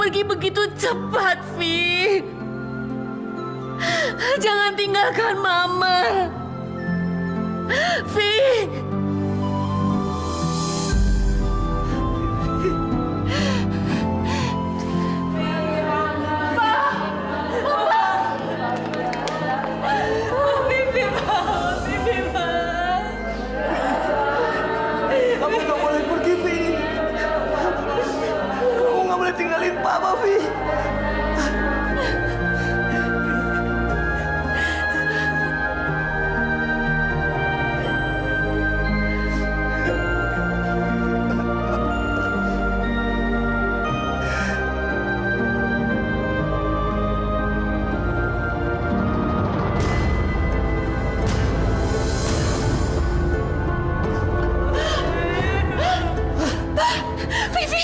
pergi begitu cepat, Vi. Jangan tinggalkan Mama. Vi. Kamu nggak boleh pergi, Vi. Kamu nggak boleh tinggalin Papa, Vi.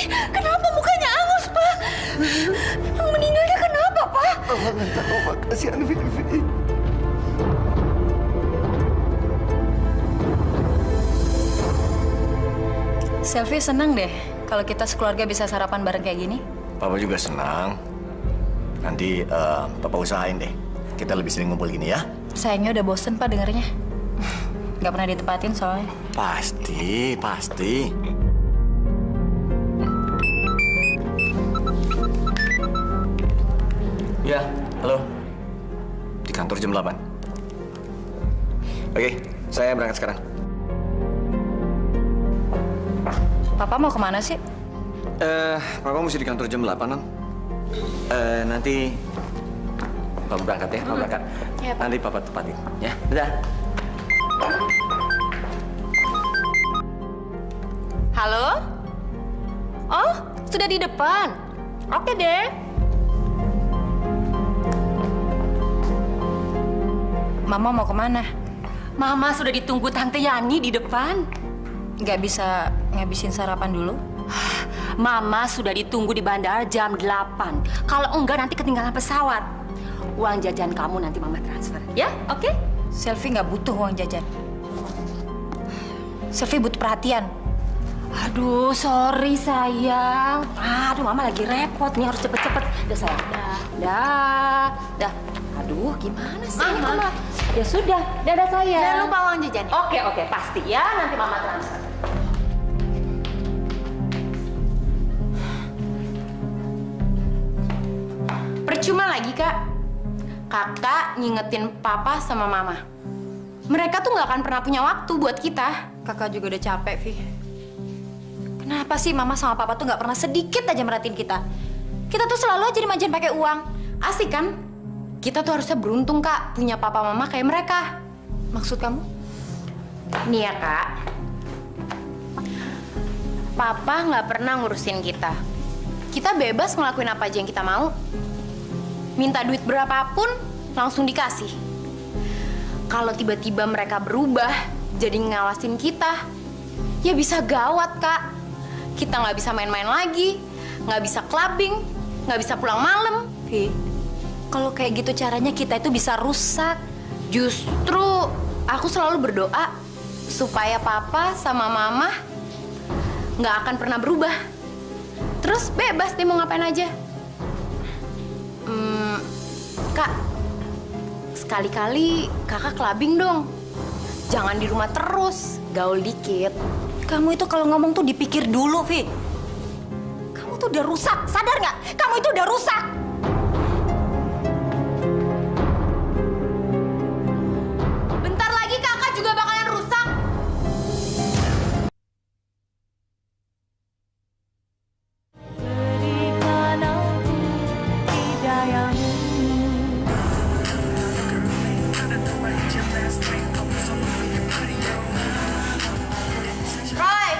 Kenapa mukanya angus, Pak? Yang meninggalnya kenapa, Pak? Mama nggak tahu, Pak. Kasihan Vi. Selvi senang deh kalau kita sekeluarga bisa sarapan bareng kayak gini. Papa juga senang. Nanti Papa usahain deh. Kita lebih sering ngumpul gini ya. Sayangnya udah bosen, Pak, dengernya. Nggak pernah ditepatin soalnya. Pasti. Ya, halo. Di kantor jam 8. Oke, saya berangkat sekarang. Papa mau kemana sih? Papa mesti di kantor jam 8, Non. Nanti Papa berangkat ya, Papa berangkat. Iya, Pak. Nanti Papa tepatin, ya. Dadah. Halo? Oh, sudah di depan. Oke deh. Mama mau kemana? Mama sudah ditunggu Tante Yani di depan. Nggak bisa ngabisin sarapan dulu? Mama sudah ditunggu di bandara jam 8. Kalau enggak nanti ketinggalan pesawat. Uang jajan kamu nanti Mama transfer. Ya, oke? Selvi nggak butuh uang jajan. Selvi butuh perhatian. Aduh, sorry sayang. Aduh, Mama lagi repot nih, harus cepet-cepet. Udah sayang, dah. Aduh, gimana sih ini Mama? Ya sudah, dadah sayang. Jangan lupa uang jajan. Oke, pasti ya. Nanti Mama transfer. Percuma lagi, Kak. Kakak ngingetin Papa sama Mama. Mereka tuh nggak akan pernah punya waktu buat kita. Kakak juga udah capek, Vi. Kenapa sih Mama sama Papa tuh nggak pernah sedikit aja merhatiin kita? Kita tuh selalu aja dimanjain pakai uang. Asik kan? Kita tuh harusnya beruntung, Kak, punya Papa Mama kayak mereka. Maksud kamu? Nih ya, Kak. Papa nggak pernah ngurusin kita. Kita bebas ngelakuin apa aja yang kita mau. Minta duit berapapun, langsung dikasih. Kalau tiba-tiba mereka berubah, jadi ngawasin kita, ya bisa gawat, Kak. Kita nggak bisa main-main lagi, nggak bisa clubbing, nggak bisa pulang malam. Vi, kalau kayak gitu caranya kita itu bisa rusak. Justru aku selalu berdoa supaya Papa sama Mama nggak akan pernah berubah. Terus bebas deh mau ngapain aja. Kak, sekali-kali kakak clubbing dong. Jangan di rumah terus, gaul dikit. Kamu itu kalau ngomong tuh dipikir dulu, Vi. Kamu tuh udah rusak, sadar nggak? Kamu itu udah rusak. Bentar lagi kakak juga bakalan rusak. Roy,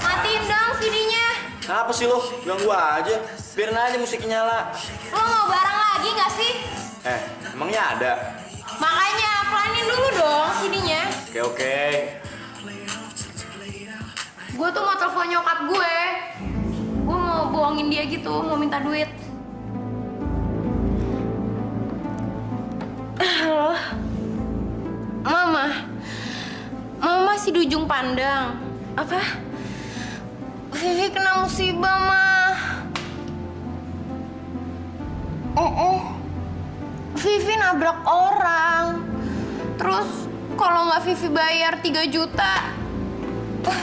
matiin dong CD-nya. Apa sih lo? Ganggu aja. Biarin aja musiknya nyala. Lo mau bareng lagi nggak sih? Emangnya ada? Makanya pelanin dulu dong CD-nya. Oke. Gue tuh mau telepon nyokap gue. Gue mau bohongin dia gitu, mau minta duit. Halo? Mama. Mama masih di ujung pandang. Apa? Vivi kena musibah, Ma. Vivi nabrak orang. Terus kalau nggak Vivi bayar 3 juta,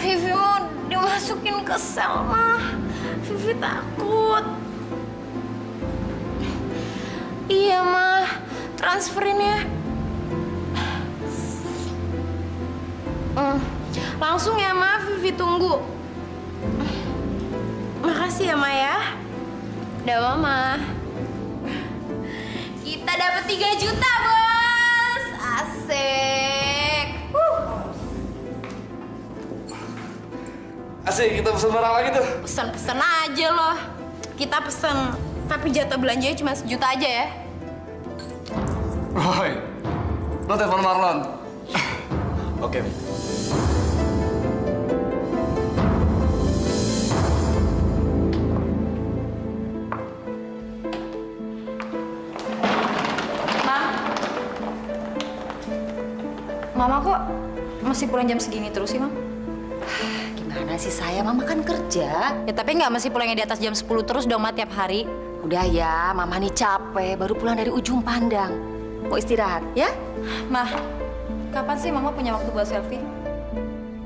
Vivi mau dimasukin ke sel, mah. Vivi takut. Iya, mah. Transferin ya. Langsung ya, mah. Vivi tunggu. Makasih ya, Ma ya. Udah, Mama. Kita dapat 3 juta, Bos. Asik. Asik, kita pesen barang lagi tuh. Pesen-pesen aja loh. Kita pesen, tapi jatah belanjanya cuma 1 juta aja ya. Woi, lo telepon Marlon. Oke. Mama kok masih pulang jam segini terus sih, Mam? Gimana sih saya? Mama kan kerja. Ya tapi nggak mesti pulangnya di atas jam 10 terus dong, Ma, tiap hari. Udah ya, Mama nih capek. Baru pulang dari ujung pandang. Mau istirahat, ya? Mah, kapan sih Mama punya waktu buat selfie?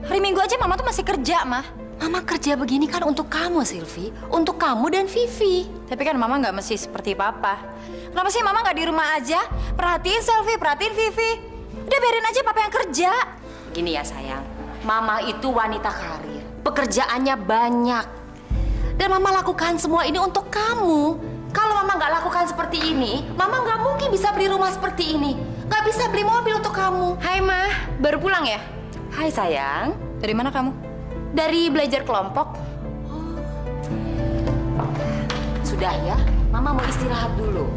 Hari Minggu aja Mama tuh masih kerja, Mah. Mama kerja begini kan untuk kamu, Silvi. Untuk kamu dan Vivi. Tapi kan Mama nggak mesti seperti Papa. Kenapa sih Mama nggak di rumah aja? Perhatiin selfie, perhatiin Vivi. Udah biarin aja Papa yang kerja. Gini ya sayang, Mama itu wanita karir. Pekerjaannya banyak. Dan Mama lakukan semua ini untuk kamu. Kalau Mama nggak lakukan seperti ini, Mama nggak mungkin bisa beli rumah seperti ini. Nggak bisa beli mobil untuk kamu. Hai, Ma. Baru pulang ya? Hai sayang. Dari mana kamu? Dari belajar kelompok. Sudah ya, Mama mau istirahat dulu.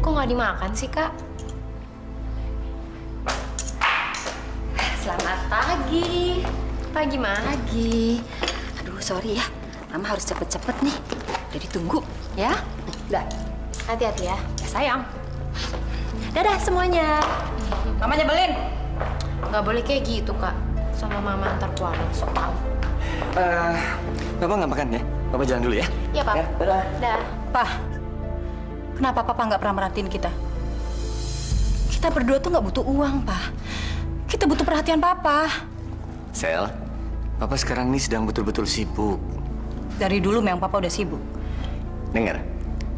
Kok nggak dimakan sih, Kak? Selamat pagi. Pagi, Ma. Pagi. Aduh, sorry ya. Mama harus cepet-cepet nih. Jadi tunggu, ya. Udah. Hati-hati ya. Ya, sayang. Dadah semuanya. Mama nyebelin. Nggak boleh kayak gitu, Kak. Sama Mama ntar pulang. Sok tau. Papa nggak makan ya? Papa jalan dulu ya. Iya, Pak. Dadah. Dah. Pah, kenapa Papa nggak pernah merhatiin kita? Kita berdua tuh nggak butuh uang, Pak. Kita butuh perhatian Papa. Sel, Papa sekarang ini sedang betul-betul sibuk. Dari dulu memang Papa udah sibuk. Dengar,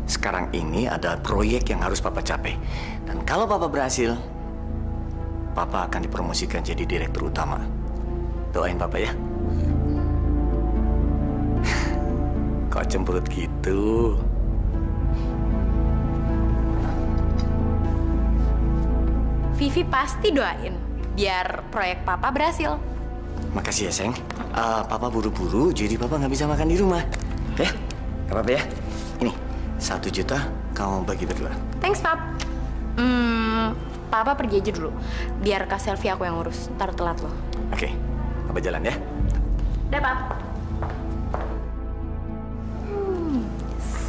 sekarang ini ada proyek yang harus Papa capai. Dan kalau Papa berhasil, Papa akan dipromosikan jadi direktur utama. Doain Papa ya. Kok cemberut gitu? Vivi pasti doain biar proyek Papa berhasil. Makasih ya, sayang. Papa buru-buru, jadi Papa nggak bisa makan di rumah. Ya, nggak apa-apa ya. Ini, 1 juta kamu bagi berdua. Thanks, Pap. Papa pergi aja dulu. Biar Kak Selfie aku yang ngurus. Ntar telat loh. Oke, Papa jalan ya. Dah, Pap.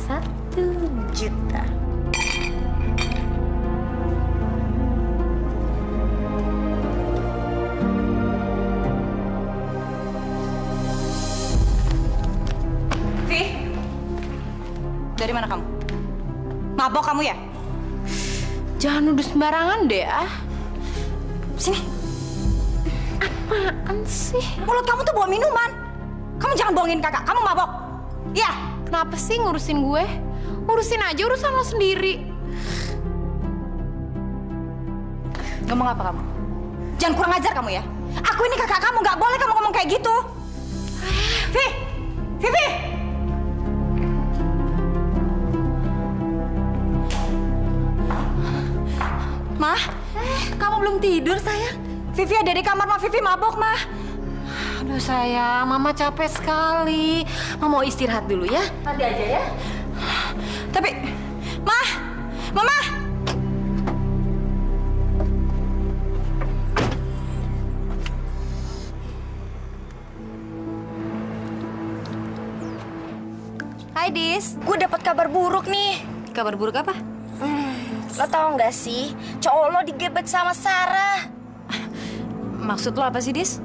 1 juta. Dari mana kamu? Mabok kamu ya? Jangan nuduh sembarangan deh, Sini. Apaan sih? Mulut kamu tuh bawa minuman. Kamu jangan bohongin kakak. Kamu mabok. Iya. Kenapa sih ngurusin gue? Urusin aja urusan lo sendiri. Ngomong apa kamu? Jangan kurang ajar kamu ya. Aku ini kakak kamu, nggak boleh kamu ngomong kayak gitu. Vivi! Mah, kamu belum tidur sayang? Vivi ada di kamar, Mah. Vivi mabok, Mah. Aduh sayang, Mama capek sekali. Mama mau istirahat dulu ya. Nanti aja ya. Tapi, Mah, Mama. Hai Dis, gue dapat kabar buruk nih. Kabar buruk apa? Lo tau nggak sih, cowok lo digebet sama Sarah. Maksud lo apa sih, Dis?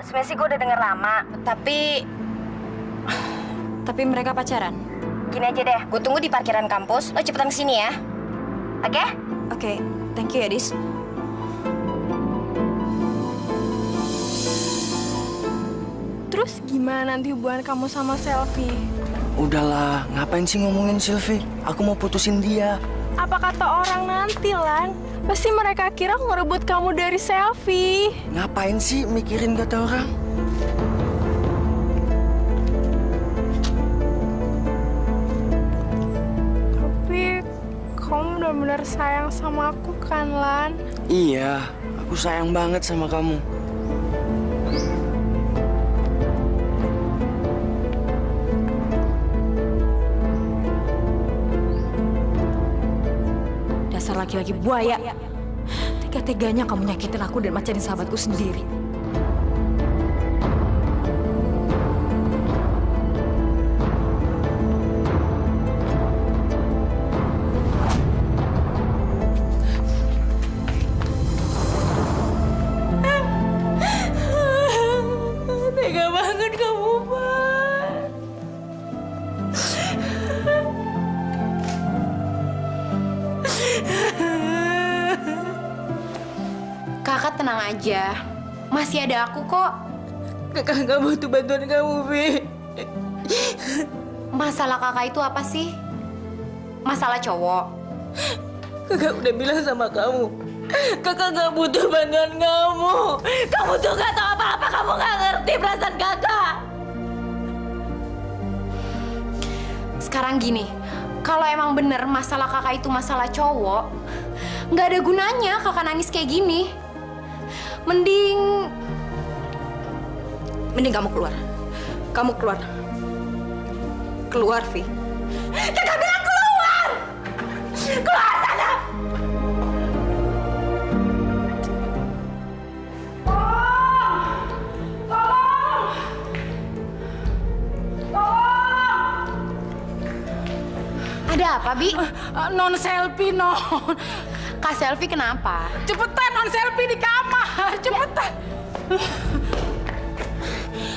Sebenarnya sih gue udah denger lama, tapi Tapi mereka pacaran? Gini aja deh, gue tunggu di parkiran kampus. Lo cepetan kesini ya. Oke? Oke, thank you ya, Dis. Terus gimana nanti hubungan kamu sama Selfie? Udahlah, ngapain sih ngomongin Sylvie? Aku mau putusin dia. Apa kata orang nanti, Lan? Pasti mereka kira aku ngerebut kamu dari Selfie. Ngapain sih mikirin kata orang? Tapi kamu benar-benar sayang sama aku kan, Lan? Iya, aku sayang banget sama kamu. Dasar laki-laki buaya. Tega-teganya kamu nyakitin aku dan macarin sahabatku sendiri. Tega banget kamu, Pak. Kakak tenang aja. Masih ada aku kok. Kakak nggak butuh bantuan kamu, Vi. Masalah kakak itu apa sih? Masalah cowok. Kakak udah bilang sama kamu. Kakak nggak butuh bantuan kamu. Kamu tuh nggak tahu apa-apa. Kamu nggak ngerti perasaan kakak. Sekarang gini, kalau emang bener masalah kakak itu masalah cowok, nggak ada gunanya kakak nangis kayak gini. Mending Mending kamu keluar. Kamu keluar. Keluar, Vi. Kakak bilang keluar. Keluar sana. ada apa, Bi? Non selfie, non. Kak Selfie kenapa? Cepetan non selfie di kamar. Cepetan.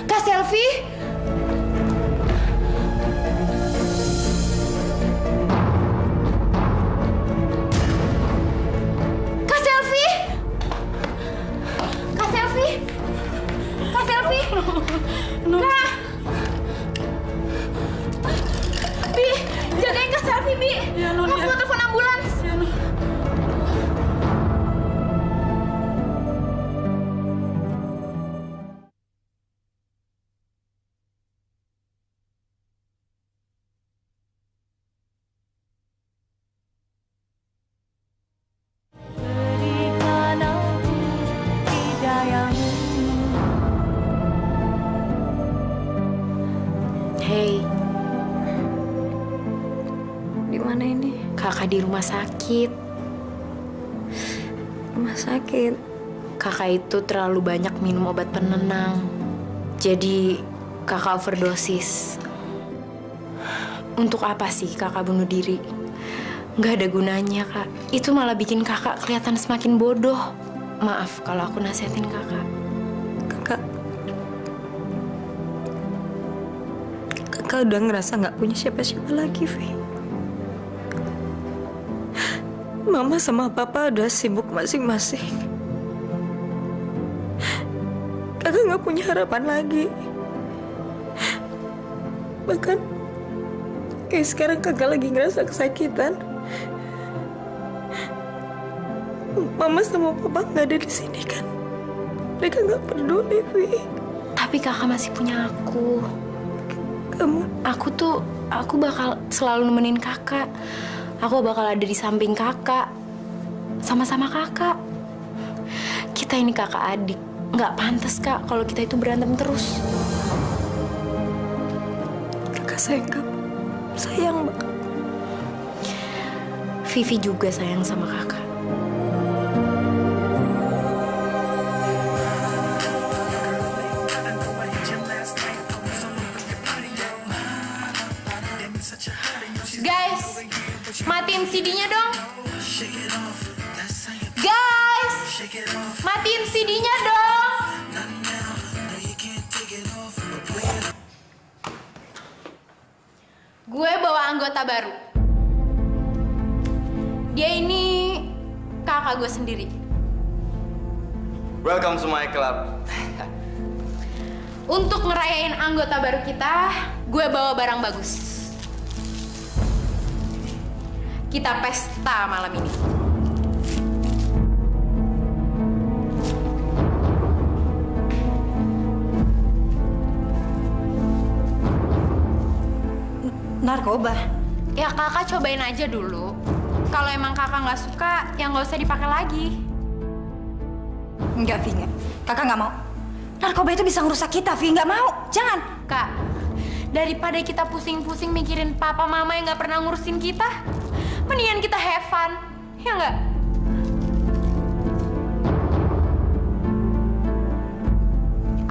Kak Selfie? Kak Selfie? Kak Selfie? Kak Selfie? Kak? Bi, jagain Kak Selfie, Bi. Aku mau telepon ambulans. Hey, Di mana ini? kakak di rumah sakit. Rumah sakit. Kakak itu terlalu banyak minum obat penenang. Jadi kakak overdosis. Untuk apa sih kakak bunuh diri? Nggak ada gunanya, Kak. Itu malah bikin kakak kelihatan semakin bodoh. Maaf kalau aku nasihatin kakak. Kakak udah ngerasa nggak punya siapa-siapa lagi, Vi. Mama sama Papa udah sibuk masing-masing. Kakak nggak punya harapan lagi. Bahkan kayak sekarang kakak lagi ngerasa kesakitan. Mama sama Papa nggak ada di sini kan? Mereka nggak peduli, Vi. Tapi kakak masih punya aku. Aku bakal selalu nemenin kakak. Aku bakal ada di samping kakak. Sama-sama kakak. Kita ini kakak adik. Nggak pantas, Kak, kalau kita itu berantem terus. Kakak sayang kamu. Sayang banget. Vivi juga sayang sama kakak. Guys, matiin CD-nya dong. Guys, matiin CD-nya dong. anggota baru. Dia ini kakak gue sendiri. Welcome to my club. Untuk ngerayain anggota baru kita, gue bawa barang bagus. Kita pesta malam ini. Narkoba? Ya kakak cobain aja dulu. Kalau emang kakak nggak suka, ya nggak usah dipakai lagi. Enggak, Vi, enggak. Kakak nggak mau. Narkoba itu bisa ngerusak kita, Vi. Nggak mau. Jangan. Kak, daripada kita pusing-pusing mikirin papa mama yang nggak pernah ngurusin kita, mendingan kita have fun, ya nggak?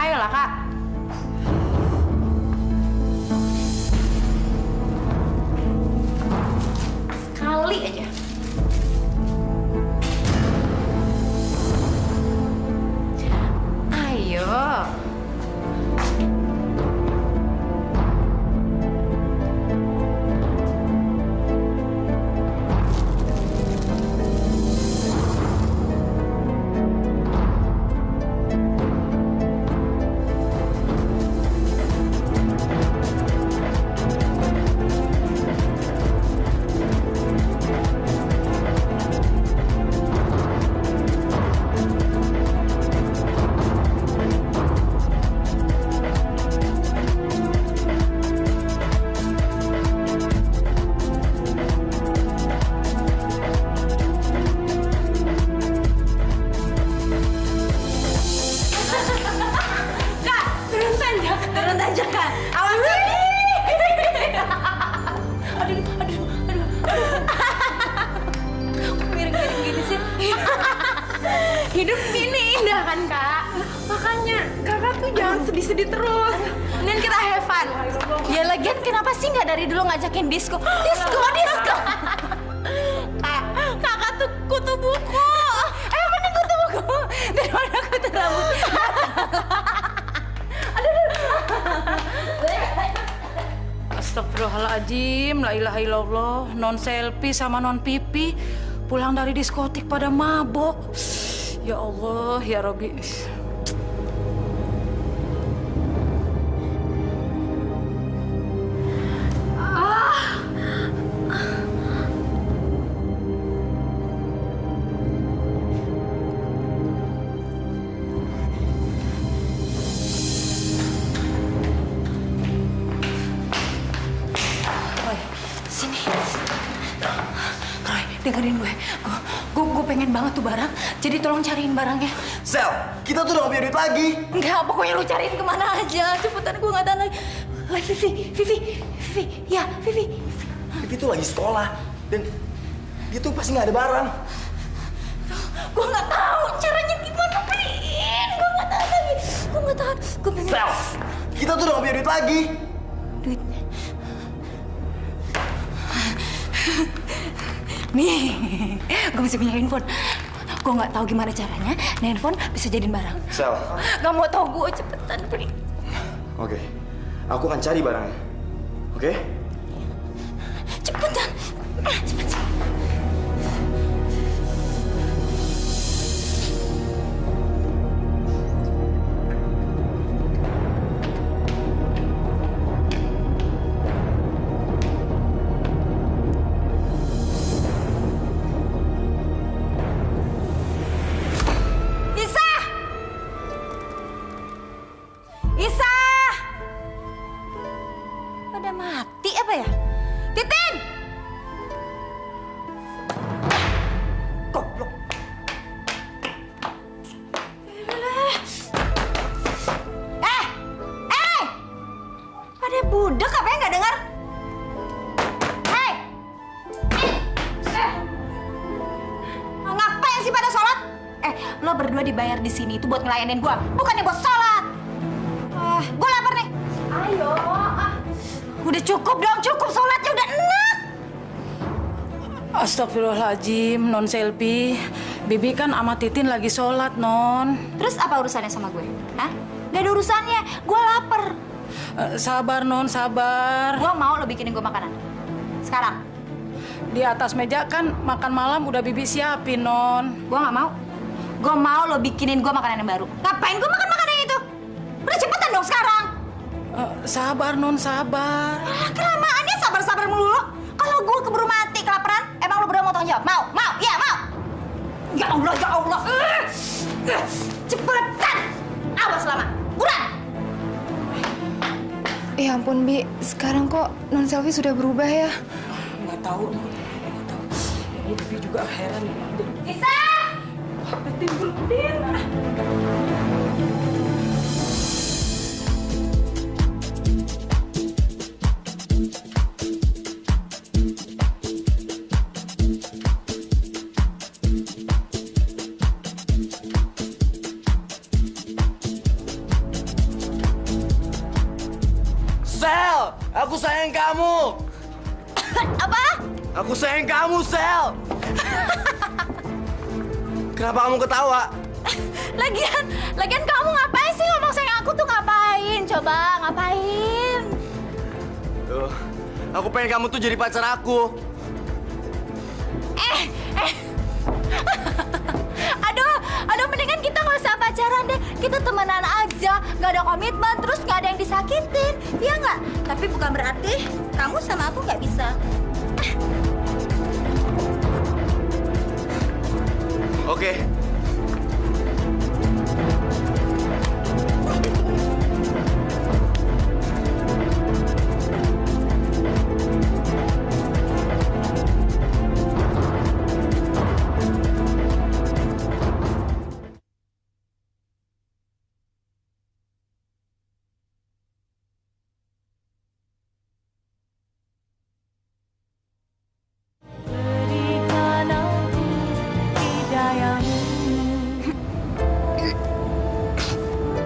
Ayolah, Kak. Sekali aja. Ayo. Hidup ini indah kan, Kak? Makanya kakak tuh jangan sedih-sedih terus. Mending kita have fun. Ya lagian kenapa sih nggak dari dulu ngajakin disco? Disco. Kakak tuh kutu buku. Mending kutu buku daripada kutu rambut. Astagfirullahaladzim, la ilaha illallah. Non selfie sama non pipi pulang dari diskotik pada mabok. Ya Allah, ya Rabbi. Roy, sini. Roy, dengerin gue. Gue pengen banget tuh barang. Jadi tolong cariin barangnya. Sel, kita tuh udah gak punya duit lagi. Enggak, pokoknya lu cariin kemana aja. Cepetan, gue gak tahan lagi. Vivi. Ya, Vivi. Vivi tuh lagi sekolah. Dan dia tuh pasti gak ada barang. Gue gak tahu caranya gimana, Vin. Gue gak tahan lagi. Gue gak tahan. Gue pengen... Sel, kita tuh udah gak punya duit lagi. Duit. Nih, gue bisa punya handphone. Gue nggak tahu gimana caranya, nah handphone bisa jadiin barang. Sel. Gak mau tau gue, cepetan, beli. Oke, aku akan cari barangnya. Oke? Cepetan. Cepet. Pada mati apa ya? Titin! Goblok. Pada budak apa yang nggak dengar? Ngapain sih pada sholat? Lo berdua dibayar di sini itu buat ngelayanin gua, bukannya buat sholat. Gua lapar nih. Ayo. Udah cukup dong, cukup sholatnya udah enak. Astagfirullahaladzim, Non Selvi. Bibi kan sama Titin lagi sholat, Non. Terus apa urusannya sama gue? Hah? Gak ada urusannya, gue lapar. Sabar, Non, sabar. Gue mau lo bikinin gue makanan. Sekarang sekarang? Di atas meja kan makan malam udah Bibi siapin, Non. Gue nggak mau. Gue mau lo bikinin gue makanan yang baru. Ngapain gue makan makanan itu? Udah cepetan dong sekarang. Sabar, Non, sabar. Alah, kelamaannya sabar-sabar melulu. Kalau gue keburu mati kelaparan, emang lo berdua mau tanggung jawab? Mau? Mau? Iya, mau. Ya Allah, ya Allah. Cepetan. Awas lama. Buruan. Ya ampun, Bi. Sekarang kok Non Selvi sudah berubah ya? Nggak tahu, Non. Nggak tahu. Ini Bibi juga heran. Bisa. Sel, aku sayang kamu. Apa? Aku sayang kamu, Sel. Kenapa kamu ketawa? Lagian kamu ngapain sih ngomong sayang aku tuh ngapain? Coba ngapain? Tuh, aku pengen kamu tuh jadi pacar aku. Aduh, mendingan kita nggak usah pacaran deh. Kita temenan aja, nggak ada komitmen, terus nggak ada yang disakitin, iya nggak? Tapi bukan berarti kamu sama aku nggak bisa. Oke.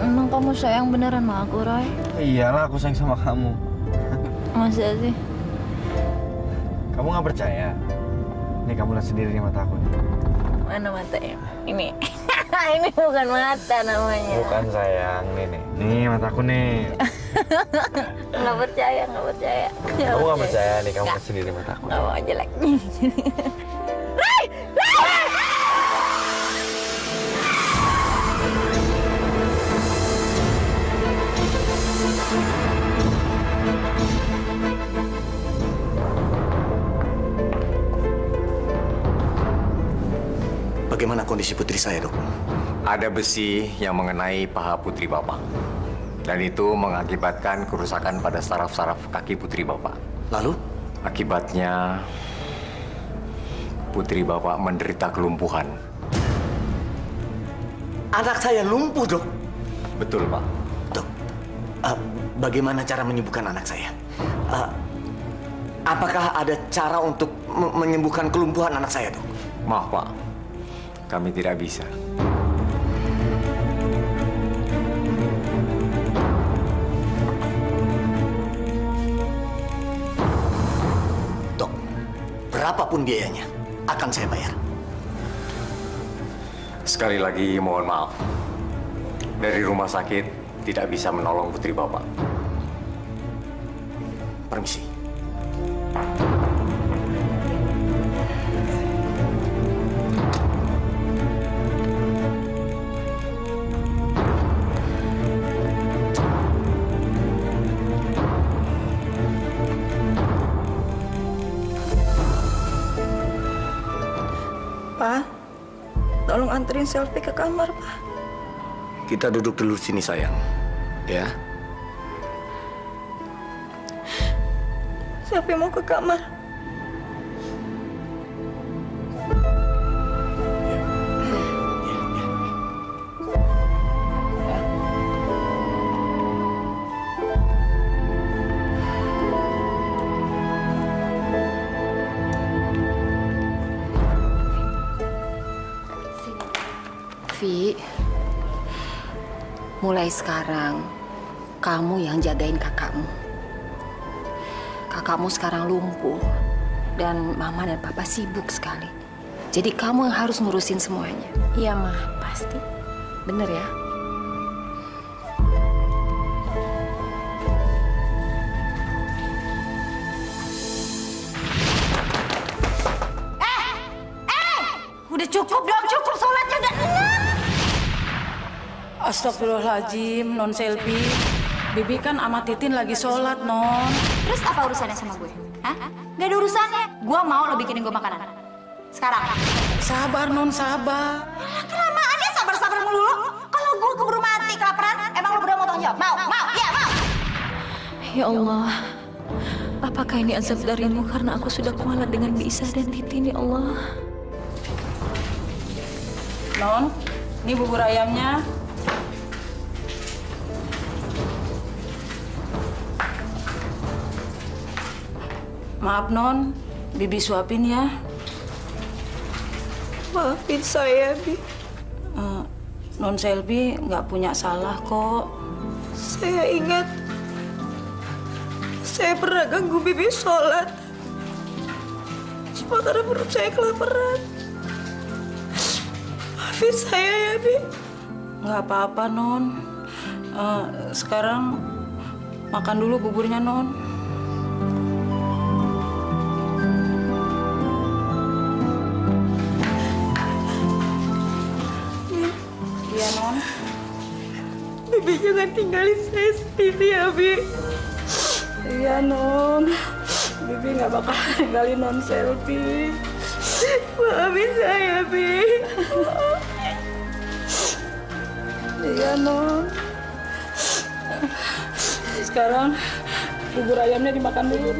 Emang kamu sayang beneran sama aku, Roy? Iyalah, aku sayang sama kamu. Masa sih? Kamu nggak percaya? Nih, kamu lihat sendiri di mata aku nih. Mana matanya? Ini. Ini bukan mata namanya. Bukan sayang, nih. Nih mataku nih. Nggak percaya. Kamu nggak percaya nih, kamu lihat sendiri mataku. Nggak mau jelek. Bagaimana kondisi putri saya, Dok? Ada besi yang mengenai paha putri Bapak. Dan itu mengakibatkan kerusakan pada saraf-saraf kaki putri Bapak. Lalu? Akibatnya, putri Bapak menderita kelumpuhan. Anak saya lumpuh, Dok. Betul, Pak. Dok, bagaimana cara menyembuhkan anak saya? Apakah ada cara untuk menyembuhkan kelumpuhan anak saya, Dok? Maaf, Pak. Kami tidak bisa. Dok, berapapun biayanya akan saya bayar. Sekali lagi mohon maaf. Dari rumah sakit tidak bisa menolong putri Bapak. Permisi. Pak, tolong anterin Selvi ke kamar, Pak. Kita duduk dulu sini, sayang. Ya. Selvi mau ke kamar. Vi, mulai sekarang kamu yang jagain kakakmu. Kakakmu sekarang lumpuh dan mama dan papa sibuk sekali. Jadi kamu yang harus ngurusin semuanya. Iya, Ma. Pasti. Bener ya? Astagfirullahaladzim, Non Selvi. Bibi kan sama Titin lagi sholat, Non. Terus apa urusannya sama gue? Hah? Gak ada urusannya. Gue mau lo bikinin gue makanan. Sekarang. Sabar, Non, sabar. Kelamaan ya sabar-sabar melulu. Kalau gue keburu mati kelaparan, emang lo berdua mau tanggung jawab? Mau? Iya, mau. Ya Allah, apakah ini azab darimu karena aku sudah kualat dengan Bisa dan Titin, ya Allah? Non, ini bubur ayamnya. Maaf, Non. Bibi suapin ya. Maafin saya, Bi. Non Selvi nggak punya salah kok. Saya ingat saya pernah ganggu Bibi sholat. Cuma karena perut saya kelaparan. Maafin saya ya, Bi. Nggak apa-apa, Non. Sekarang makan dulu buburnya, Non. Iya, Non. Bibi jangan tinggalin saya sendiri ya, Bi. Iya, Non. Bibi nggak bakal tinggalin Non Selvi. Maafin saya, Bi. Iya, Non. Sekarang bubur ayamnya dimakan dulu.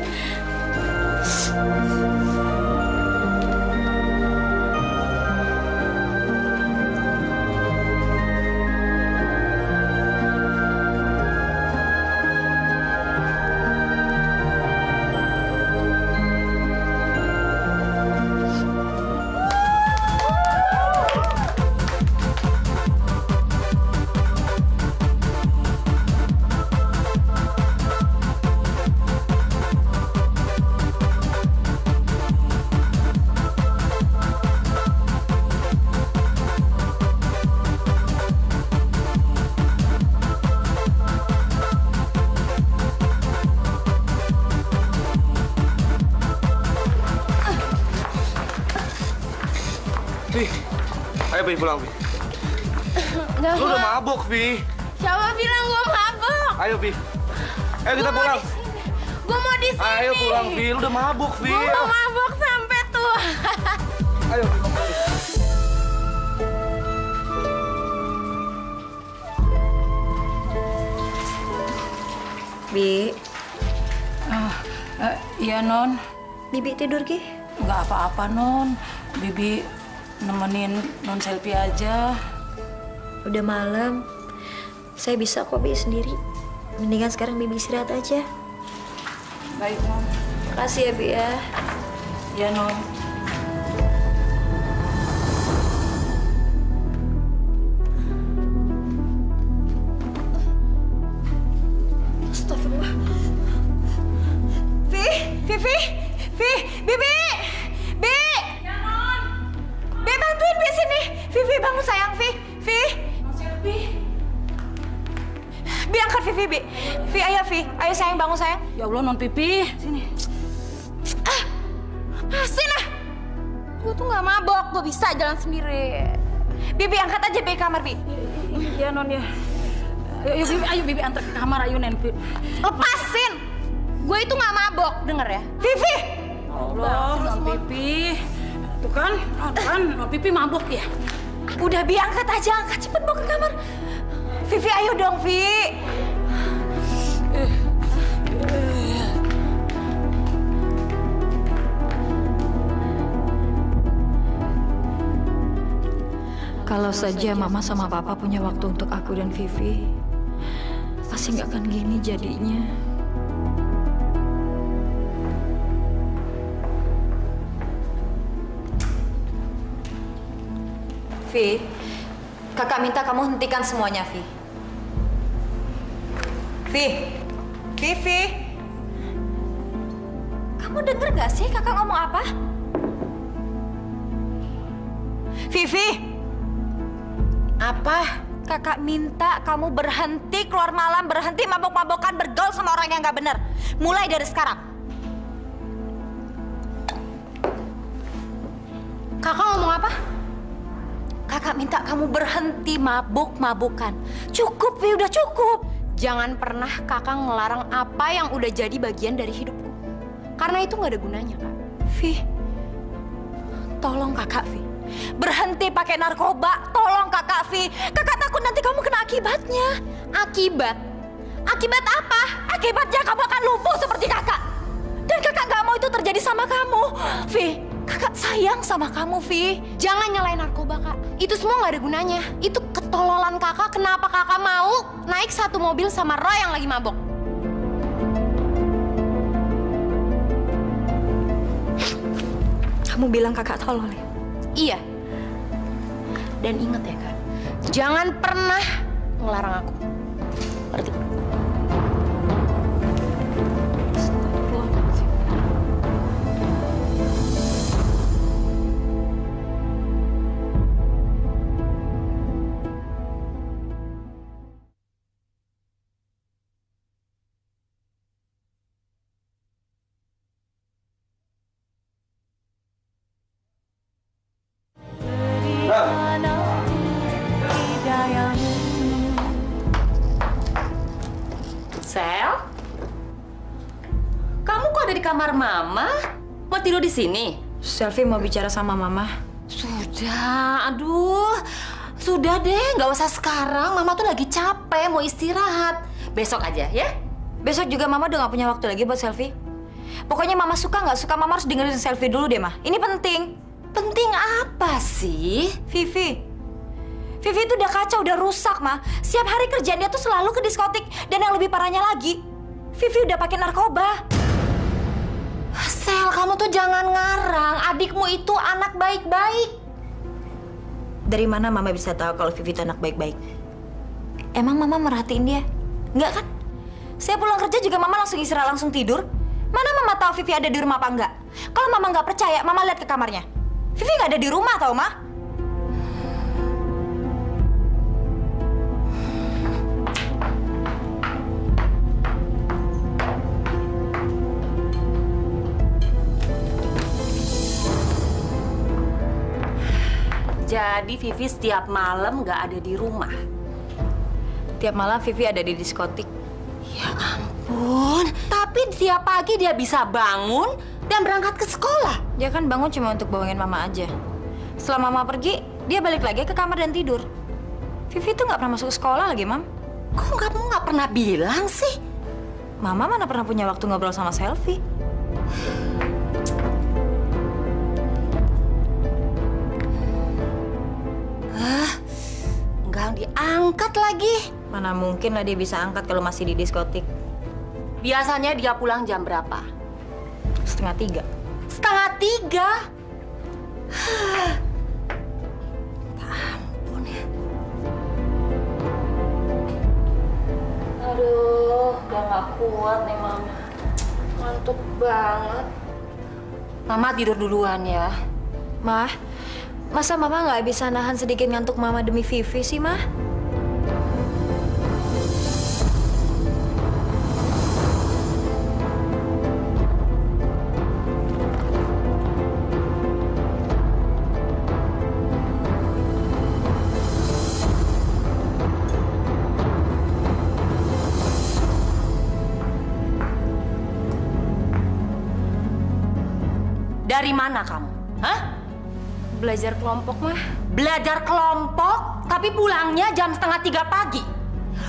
Vi, ayo Vi pulang Vi. Lu udah mabuk Vi. Siapa bilang gue mabuk? Ayo Vi. Ayo kita pulang. Gue mau di sini. Ayo pulang Vi, lu udah mabuk Vi. Gue mau mabuk sampai tua. Ayo. Bi, Iya, Non. Bibi tidur, Ki? Nggak apa-apa, Non. Bibi nemenin Non Selvi aja. Udah malam. Saya bisa kok, Bi, sendiri. Mendingan sekarang Bibi istirahat aja. Baik, Non. Makasih ya, Bi, ya. Iya, Non. Astagfirullah. Vivi! Bibi! Bi! Ya, Non. Bi, bantuin Bi sini. Vivi, bangun sayang, Vi. Bi, angkat Vivi, Bi. Vi, ayo Vi. Ayo sayang, bangun sayang. Ya Allah, Non Pipi. Sini. Lepasin ah. Gue tuh nggak mabok, gue bisa jalan sendiri. Bibi, angkat aja Bi kamar, Bi. Iya, Non, ya. Ayo Bibi antar ke kamar, ayo Nen. Lepasin! Gue itu nggak mabok, denger ya. Vivi! Allah, Non Pipi. Tuh kan, Non Pipi mabuk ya. Udah Bi, angkat aja, angkat. Cepet bawa ke kamar. Vivi, ayo dong, Vi. Kalau saja Mama sama Papa punya waktu untuk aku dan Vivi, pasti nggak akan gini jadinya. Vi, kakak minta kamu hentikan semuanya, Vi. Vivi. Kamu denger gak sih kakak ngomong apa? Vivi. Apa? Kakak minta kamu berhenti keluar malam, berhenti mabok-mabokan, bergaul sama orang yang gak bener. Mulai dari sekarang. Kakak ngomong apa? Kakak minta kamu berhenti mabuk-mabukan. Cukup, Vi, udah cukup. Jangan pernah kakak ngelarang apa yang udah jadi bagian dari hidupku. Karena itu nggak ada gunanya, Kak. Vi, tolong kakak, Vi. Berhenti pakai narkoba, tolong kakak, Vi. Kakak takut nanti kamu kena akibatnya. Akibat? Akibat apa? Akibatnya kamu akan lumpuh seperti kakak. Dan kakak nggak mau itu terjadi sama kamu. Vi, kakak sayang sama kamu, Vi. Jangan nyalain narkoba, Kak. Itu semua nggak ada gunanya. Itu ketololan kakak. Kenapa kakak mau naik satu mobil sama Roy yang lagi mabok? Kamu bilang kakak tolol ya? Iya. Dan ingat ya, Kak. Jangan pernah ngelarang aku. Ngerti? Sel? Kamu kok ada di kamar Mama? Mau tidur di sini? Selfie mau bicara sama Mama. Sudah, aduh. Sudah deh, nggak usah sekarang. Mama tuh lagi capek, mau istirahat. Besok aja, ya? Besok juga Mama udah gak punya waktu lagi buat Selfie. Pokoknya Mama suka nggak suka, Mama harus dengerin Selfie dulu deh, Ma. Ini penting. Penting apa sih? Vivi itu udah kacau, udah rusak, Ma. Setiap hari kerjaan dia tuh selalu ke diskotik. Dan yang lebih parahnya lagi, Vivi udah pakai narkoba. Sel, kamu tuh jangan ngarang. Adikmu itu anak baik-baik. Dari mana Mama bisa tahu kalau Vivi itu anak baik-baik? Emang Mama merhatiin dia? Enggak kan? Saya pulang kerja juga Mama langsung istirahat, langsung tidur. Mana Mama tahu Vivi ada di rumah apa enggak? Kalau Mama nggak percaya, Mama lihat ke kamarnya. Vivi nggak ada di rumah, tau, Ma? Jadi Vivi setiap malam nggak ada di rumah. Tiap malam Vivi ada di diskotik. Ya ampun, tapi tiap pagi dia bisa bangun dan berangkat ke sekolah. Dia kan bangun cuma untuk bawangin Mama aja. Setelah Mama pergi, dia balik lagi ke kamar dan tidur. Vivi tuh nggak pernah masuk sekolah lagi, Mam. Kok kamu nggak pernah bilang sih? Mama mana pernah punya waktu ngobrol sama Selfie. Nggak diangkat lagi. Mana mungkin lah dia bisa angkat kalau masih di diskotik. Biasanya dia pulang jam berapa? 2:30. 2:30? Ampun ya. Aduh, udah nggak kuat nih Mama. Ngantuk banget. Mama tidur duluan ya. Mah, masa Mama nggak bisa nahan sedikit ngantuk Mama demi Vivi sih, Mah? Dari mana kamu? Hah? Belajar kelompok, Mah. Belajar kelompok, tapi pulangnya jam 2:30 pagi.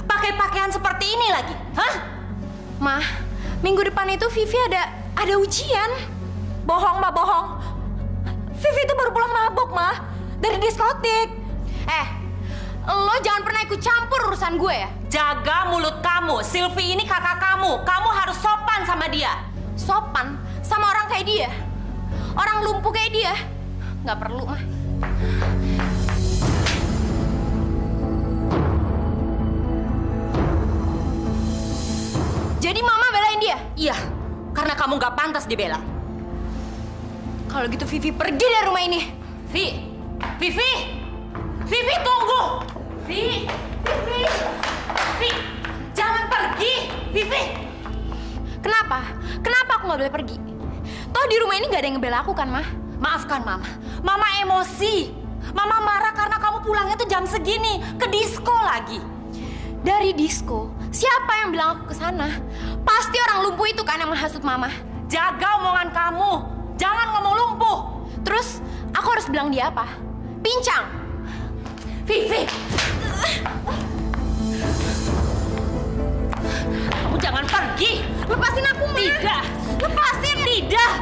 Pakai pakaian seperti ini lagi, hah? Mah, minggu depan itu Vivi ada ujian. Bohong, Mah, bohong. Vivi itu baru pulang mabuk, Mah. Dari diskotik. Lo jangan pernah ikut campur urusan gue ya. Jaga mulut kamu. Sylvie ini kakak kamu. Kamu harus sopan sama dia. Sopan sama orang kayak dia? Orang lumpuh kayak dia? Nggak perlu, Mah. Jadi Mama belain dia? Iya, karena kamu nggak pantas dibela. Kalau gitu Vivi pergi dari rumah ini. Vivi tunggu. Vivi, jangan pergi, Vivi. Kenapa? Kenapa aku nggak boleh pergi? Toh di rumah ini nggak ada yang ngebela aku kan, Mah? Maafkan Mama. Mama emosi. Mama marah karena kamu pulangnya tuh jam segini, ke disko lagi. Dari disko? Siapa yang bilang aku ke sana? Pasti orang lumpuh itu kan yang menghasut Mama. Jaga omongan kamu. Jangan ngomong lumpuh. Terus aku harus bilang dia apa? Pincang. Vivi. Kamu jangan pergi. Lepasin aku, Ma. Tidak. Lepasin. Tidak.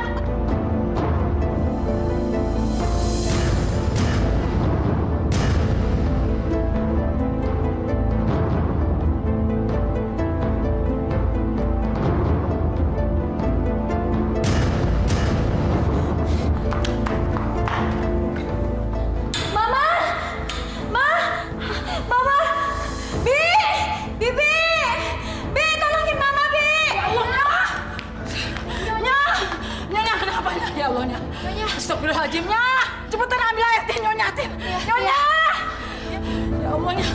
Astagfirullahaladzimnya, cepetan ambil air, Tin, Nyonya, Tin. Nyonya! Ya Allah, Nya.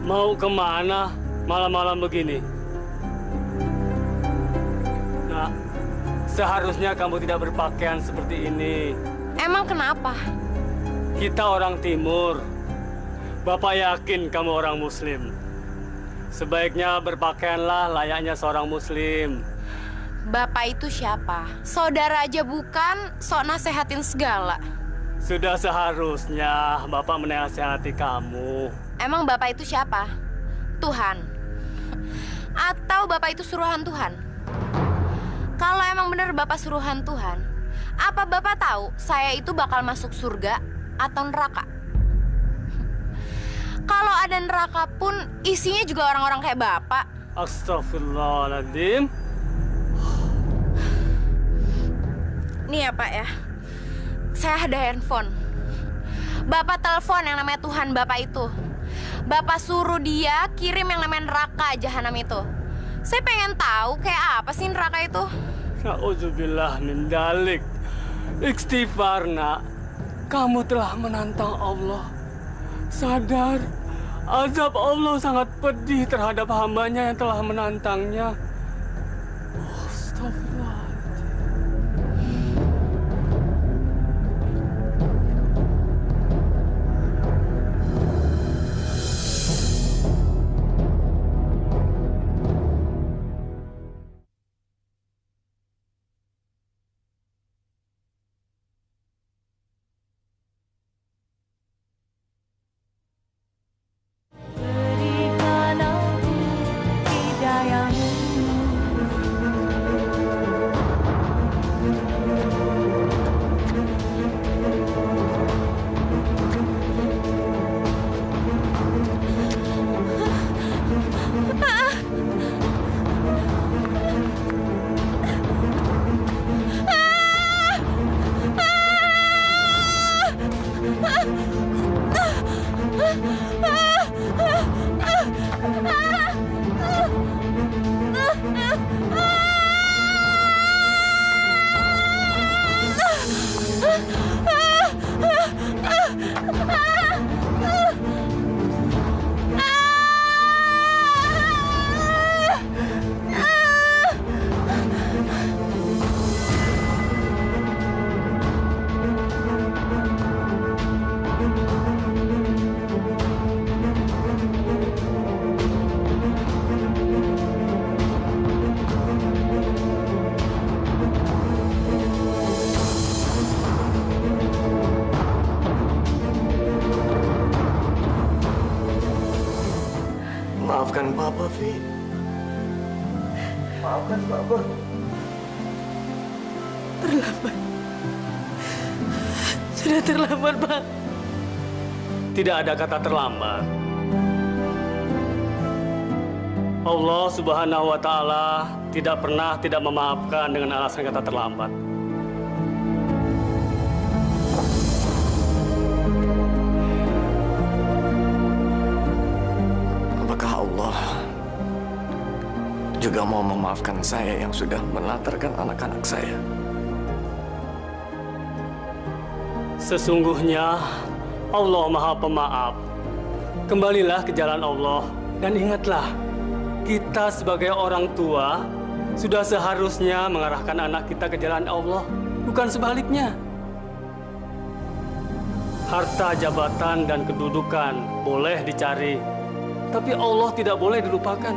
Mau kemana malam-malam begini? Nah, seharusnya kamu tidak berpakaian seperti ini. Emang kenapa? Kita orang Timur. Bapak yakin kamu orang Muslim. Sebaiknya berpakaianlah layaknya seorang Muslim. Bapak itu siapa? Saudara aja bukan, sok nasehatin segala. Sudah seharusnya Bapak menasihati kamu. Emang Bapak itu siapa? Tuhan? Atau Bapak itu suruhan Tuhan? Kalau emang benar Bapak suruhan Tuhan, apa Bapak tahu saya itu bakal masuk surga atau neraka? Kalau ada neraka pun isinya juga orang-orang kayak Bapak. Astagfirullahaladzim. Nih ya Pak ya, saya ada handphone. Bapak telepon yang namanya Tuhan Bapak itu. Bapak suruh dia kirim yang namanya neraka jahanam itu. Saya pengen tahu kayak apa sih neraka itu. Na'udzubillah min dalik. Istighfar, nak. Kamu telah menantang Allah. Sadar, azab Allah sangat pedih terhadap hambanya yang telah menantangnya. Astagfirullah. Maafkan Papa, Vi. Maafkan Papa. Terlambat. Sudah terlambat, Pak. Tidak ada kata terlambat. Allah Subhanahu wa Ta'ala tidak pernah tidak memaafkan dengan alasan kata terlambat. Apakah Allah juga mau memaafkan saya yang sudah melantarkan anak-anak saya? Sesungguhnya Allah Maha Pemaaf. Kembalilah ke jalan Allah dan ingatlah, kita sebagai orang tua sudah seharusnya mengarahkan anak kita ke jalan Allah, bukan sebaliknya. Harta, jabatan, dan kedudukan boleh dicari, tapi Allah tidak boleh dilupakan.